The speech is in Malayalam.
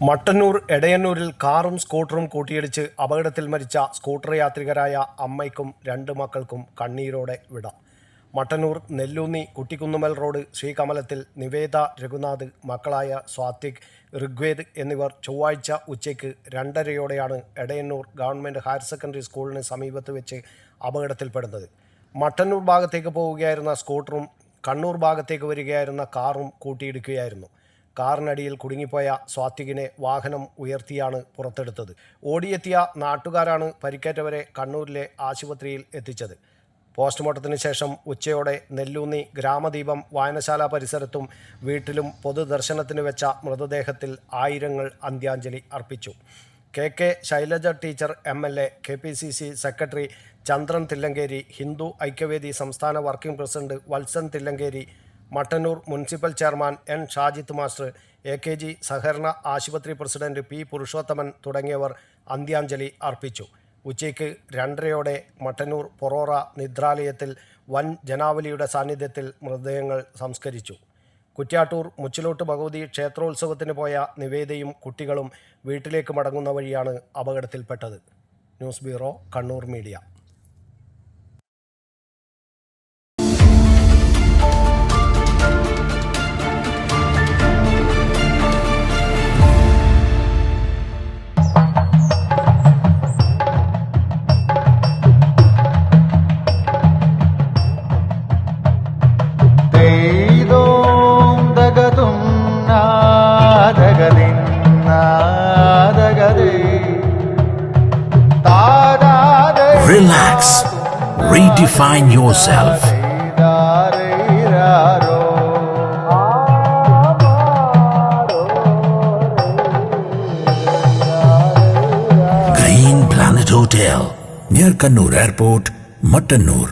മട്ടന്നൂർ എടയന്നൂരിൽ കാറും സ്കൂട്ടറും കൂട്ടിയിടിച്ച് അപകടത്തിൽ മരിച്ച സ്കൂട്ടർ യാത്രികരായ അമ്മയ്ക്കും 2 മക്കൾക്കും കണ്ണീരോടെ വിട. മട്ടന്നൂർ നെല്ലൂന്നി കുട്ടിക്കുന്നുമൽ റോഡ് ശ്രീകമലത്തിൽ നിവേദ രഘുനാഥ്, മക്കളായ സ്വാത്വിക്, ഋഗ്വേദ് എന്നിവർ ചൊവ്വാഴ്ച ഉച്ചയ്ക്ക് 2:30 എടയന്നൂർ ഗവൺമെൻറ് ഹയർ സെക്കൻഡറി സ്കൂളിന് സമീപത്ത് വെച്ച് അപകടത്തിൽപ്പെടുന്നത്. മട്ടന്നൂർ ഭാഗത്തേക്ക് പോവുകയായിരുന്ന സ്കൂട്ടറും കണ്ണൂർ ഭാഗത്തേക്ക് വരികയായിരുന്ന കാറും കൂട്ടിയിടിക്കുകയായിരുന്നു. കാറിനടിയിൽ കുടുങ്ങിപ്പോയ സ്വാത്വികിനെ വാഹനം ഉയർത്തിയാണ് പുറത്തെടുത്തത്. ഓടിയെത്തിയ നാട്ടുകാരാണ് പരിക്കേറ്റവരെ കണ്ണൂരിലെ ആശുപത്രിയിൽ എത്തിച്ചത്. പോസ്റ്റ്മോർട്ടത്തിന് ശേഷം ഉച്ചയോടെ നെല്ലൂന്നി ഗ്രാമദീപം വായനശാല പരിസരത്തും വീട്ടിലും പൊതുദർശനത്തിന് വെച്ച മൃതദേഹത്തിൽ ആയിരങ്ങൾ അന്ത്യാഞ്ജലി അർപ്പിച്ചു. K Shailaja teacher MLA, KPCC secretary Chandran Thillankeri, Hindu Aikyavedi സംസ്ഥാന working president Valsan Thillankeri, Mattannur municipal chairman N. Shajith master, AKG സഹകരണ ആശുപത്രി പ്രസിഡന്റ് P. പുരുഷോത്തമൻ തുടങ്ങിയവർ അന്ത്യാഞ്ജലി അർപ്പിച്ചു. ഉച്ചയ്ക്ക് 2:30 മട്ടന്നൂർ പൊറോറ നിദ്രാലയത്തിൽ വൻ ജനാവലിയുടെ സാന്നിധ്യത്തിൽ മൃതദേഹങ്ങൾ സംസ്കരിച്ചു. കുറ്റ്യാട്ടൂർ മുച്ചിലോട്ട് ഭഗവതി ക്ഷേത്രോത്സവത്തിന് പോയ നിവേദയും കുട്ടികളും വീട്ടിലേക്ക് മടങ്ങുന്ന വഴിയാണ് അപകടത്തിൽപ്പെട്ടത്. News bureau, Kannur media. Relax. Redefine yourself. Green Planet Hotel, near Kannur Airport, Muttanur.